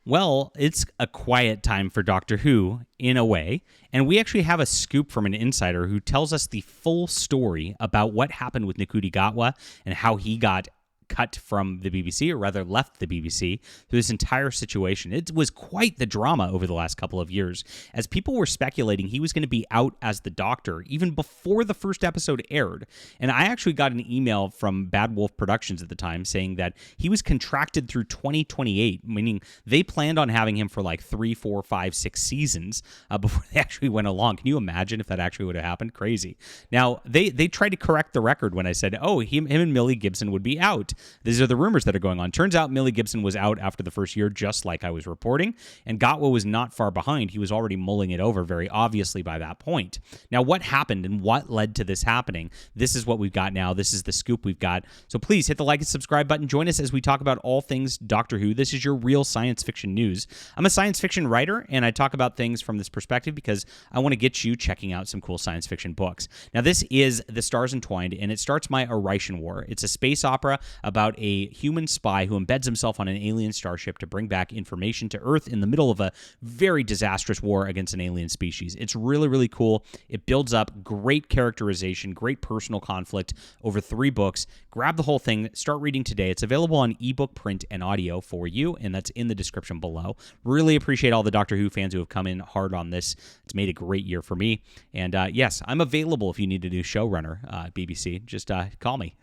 Well, it's a quiet time for Doctor Who, in a way, and we actually have a scoop from an insider who tells us the full story about what happened with Ncuti Gatwa and how he got cut from the BBC, or rather left the BBC, through this entire situation. It was quite the drama over the last couple of years, as people were speculating he was going to be out as the Doctor even before the first episode aired. And I actually got an email from Bad Wolf Productions at the time saying that he was contracted through 2028, meaning they planned on having him for like 3, 4, 5, 6 seasons before they actually went along. Can you imagine if that actually would have happened? Crazy. Now, they tried to correct the record when I said, oh, him and Millie Gibson would be out. These are the rumors that are going on. Turns out Millie Gibson was out after the first year, just like I was reporting, and Gatwa was not far behind. He was already mulling it over very obviously by that point. Now, what happened and what led to this happening? This is what we've got now. This is the scoop we've got. So please hit the like and subscribe button. Join us as we talk about all things Doctor Who. This is your real science fiction news. I'm a science fiction writer, and I talk about things from this perspective because I want to get you checking out some cool science fiction books. Now, this is The Stars Entwined, and it starts my Arishon War. It's a space opera about a human spy who embeds himself on an alien starship to bring back information to Earth in the middle of a very disastrous war against an alien species. It's really, really cool. It builds up great characterization, great personal conflict over 3 books. Grab the whole thing. Start reading today. It's available on ebook, print, and audio for you, and that's in the description below. Really appreciate all the Doctor Who fans who have come in hard on this. It's made a great year for me. And yes, I'm available if you need a new showrunner, BBC. Just call me.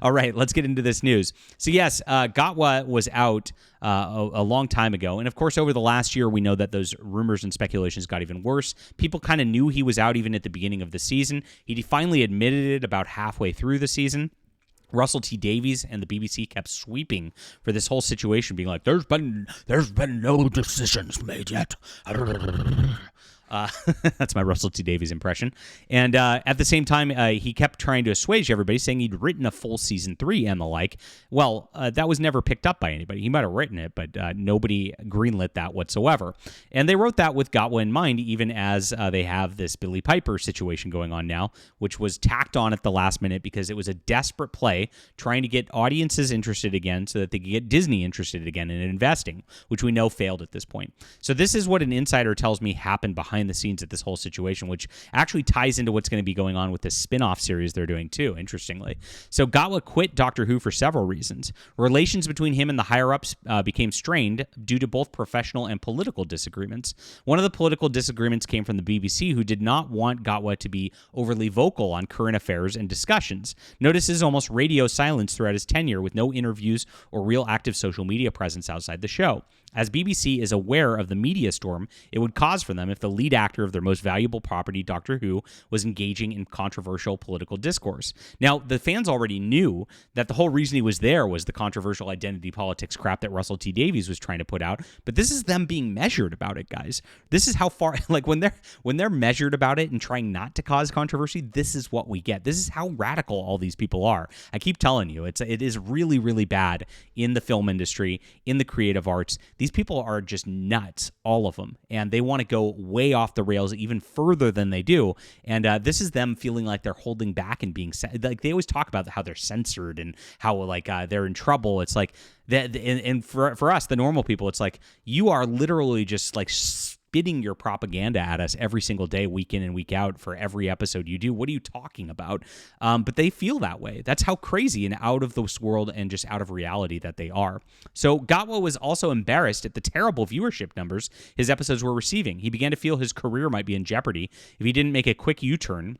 All right, let's get into this news. So yes, Gatwa was out a long time ago. And of course, over the last year, we know that those rumors and speculations got even worse. People kind of knew he was out even at the beginning of the season. He finally admitted it about halfway through the season. Russell T Davies and the BBC kept sweeping for this whole situation, being like, there's been no decisions made yet. That's my Russell T Davies impression. And at the same time, he kept trying to assuage everybody, saying he'd written a full season 3 and the like. Well, that was never picked up by anybody. He might have written it, but nobody greenlit that whatsoever. And they wrote that with Gatwa in mind, even as they have this Billy Piper situation going on now, which was tacked on at the last minute because it was a desperate play trying to get audiences interested again so that they could get Disney interested again in investing, which we know failed at this point. So this is what an insider tells me happened behind the scenes at this whole situation, which actually ties into what's going to be going on with this spin-off series they're doing too, interestingly. So Gatwa quit Doctor Who for several reasons. Relations between him and the higher-ups became strained due to both professional and political disagreements. One of the political disagreements came from the BBC, who did not want Gatwa to be overly vocal on current affairs and discussions. Notice his almost radio silence throughout his tenure, with no interviews or real active social media presence outside the show. As BBC is aware of the media storm it would cause for them if the lead actor of their most valuable property, Doctor Who, was engaging in controversial political discourse. Now, the fans already knew that the whole reason he was there was the controversial identity politics crap that Russell T Davies was trying to put out, but this is them being measured about it, guys. This is how far, like, when they're measured about it and trying not to cause controversy, this is what we get. This is how radical all these people are. I keep telling you, it is really, really bad in the film industry, in the creative arts. These people are just nuts, all of them, and they want to go way off the rails even further than they do. And this is them feeling like they're holding back and being like, they always talk about how they're censored and how like they're in trouble. It's like that, and for us, the normal people, it's like you are literally just like spitting your propaganda at us every single day, week in and week out, for every episode you do. What are you talking about? But they feel that way. That's how crazy and out of this world and just out of reality that they are. So Gatwa was also embarrassed at the terrible viewership numbers his episodes were receiving. He began to feel his career might be in jeopardy if he didn't make a quick U-turn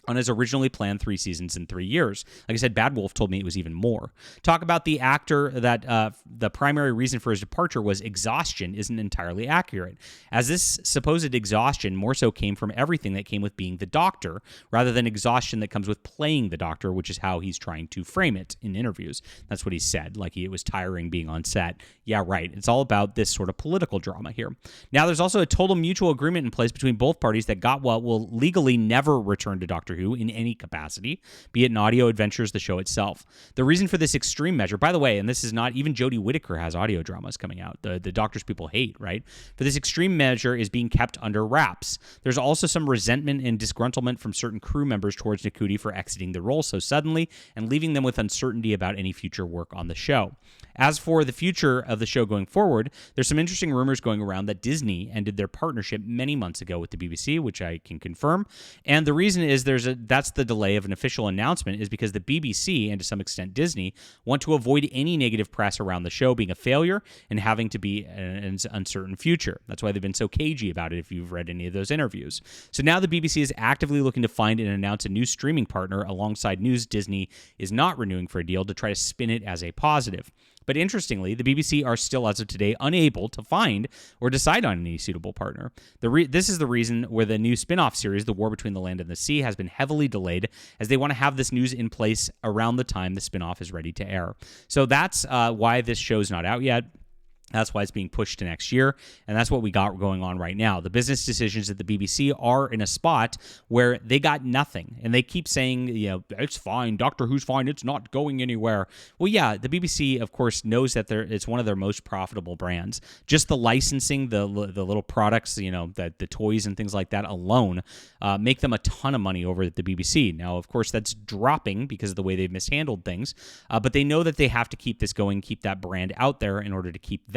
on his originally planned 3 seasons in 3 years. Like I said, Bad Wolf told me it was even more. Talk about the actor that the primary reason for his departure was exhaustion isn't entirely accurate, as this supposed exhaustion more so came from everything that came with being the Doctor, rather than exhaustion that comes with playing the Doctor, which is how he's trying to frame it in interviews. That's what he said, like it was tiring being on set. Yeah, right. It's all about this sort of political drama here. Now, there's also a total mutual agreement in place between both parties that Gatwa will legally never return to Doctor Who in any capacity, be it in audio adventures, the show itself. The reason for this extreme measure, by the way, and this is not, even Jodie Whittaker has audio dramas coming out, the Doctors people hate, right? For this extreme measure is being kept under wraps. There's also some resentment and disgruntlement from certain crew members towards Ncuti for exiting the role so suddenly and leaving them with uncertainty about any future work on the show. As for the future of the show going forward, there's some interesting rumors going around that Disney ended their partnership many months ago with the BBC, which I can confirm. And the reason is that's the delay of an official announcement is because the BBC, and to some extent Disney, want to avoid any negative press around the show being a failure and having to be an uncertain future. That's why they've been so cagey about it if you've read any of those interviews. So now the BBC is actively looking to find and announce a new streaming partner alongside news Disney is not renewing for a deal to try to spin it as a positive. But interestingly, the BBC are still, as of today, unable to find or decide on any suitable partner. This is the reason where the new spin-off series, The War Between the Land and the Sea, has been heavily delayed, as they want to have this news in place around the time the spin-off is ready to air. So that's why this show's not out yet. That's why it's being pushed to next year, and that's what we got going on right now. The business decisions at the BBC are in a spot where they got nothing, and they keep saying, it's fine, Doctor Who's fine, it's not going anywhere. Well, yeah, the BBC, of course, knows that it's one of their most profitable brands. Just the licensing, the little products, that the toys and things like that alone make them a ton of money over at the BBC. Now, of course, that's dropping because of the way they've mishandled things, but they know that they have to keep this going, keep that brand out there in order to keep that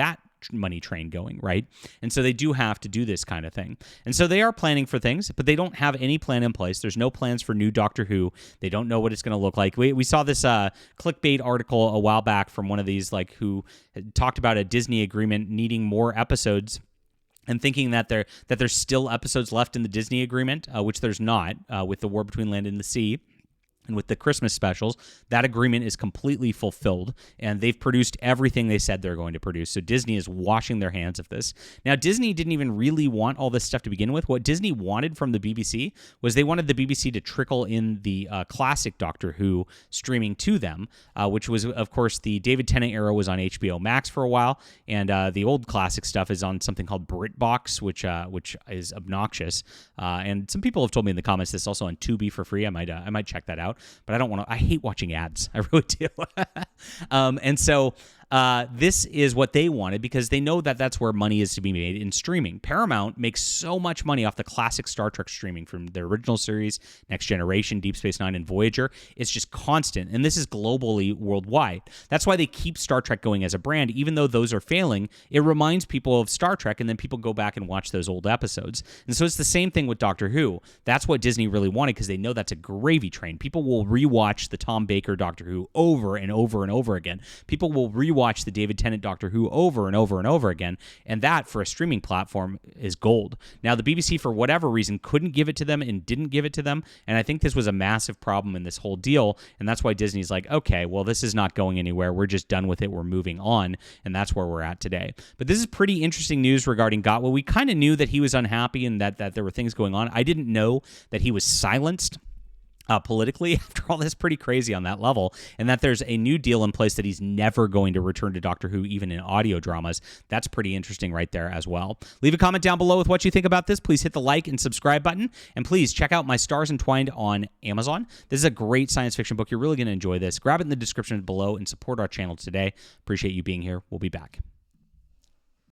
money train going, right? And so they do have to do this kind of thing. And so they are planning for things, but they don't have any plan in place. There's no plans for new Doctor Who. They don't know what it's going to look like. We saw this clickbait article a while back from one of these who had talked about a Disney agreement needing more episodes and thinking that there's still episodes left in the Disney agreement, which there's not, with The War Between Land and the Sea. And with the Christmas specials, that agreement is completely fulfilled, and they've produced everything they said they're going to produce. So Disney is washing their hands of this. Now, Disney didn't even really want all this stuff to begin with. What Disney wanted from the BBC was they wanted the BBC to trickle in the classic Doctor Who streaming to them, which was, of course, the David Tennant era was on HBO Max for a while, and the old classic stuff is on something called BritBox, which is obnoxious. And some people have told me in the comments this is also on Tubi for free. I might check that out. But I don't want to. I hate watching ads. I really do. And so this is what they wanted because they know that that's where money is to be made in streaming. Paramount makes so much money off the classic Star Trek streaming from their original series, Next Generation, Deep Space Nine, and Voyager. It's just constant, and this is globally worldwide. That's why they keep Star Trek going as a brand. Even though those are failing, it reminds people of Star Trek, and then people go back and watch those old episodes. And so it's the same thing with Doctor Who. That's what Disney really wanted because they know that's a gravy train. People will rewatch the Tom Baker Doctor Who over and over and over again. People will rewatch the David Tennant Doctor Who over and over and over again, and that for a streaming platform is gold. Now, the BBC, for whatever reason, couldn't give it to them and didn't give it to them, and I think this was a massive problem in this whole deal, and that's why Disney's like, okay, well, this is not going anywhere. We're just done with it. We're moving on, and that's where we're at today. But this is pretty interesting news regarding Gatwa. We kind of knew that he was unhappy and that there were things going on. I didn't know that he was silenced politically after all this. Pretty crazy on that level, and that there's a new deal in place that he's never going to return to Doctor Who even in audio dramas. That's pretty interesting right there as well. Leave a comment down below with what you think about this. Please hit the like and subscribe button, and please check out My Stars Entwined on Amazon. This is a great science fiction book. You're really going to enjoy this. Grab it in the description below and support our channel today. Appreciate you being here. We'll be back.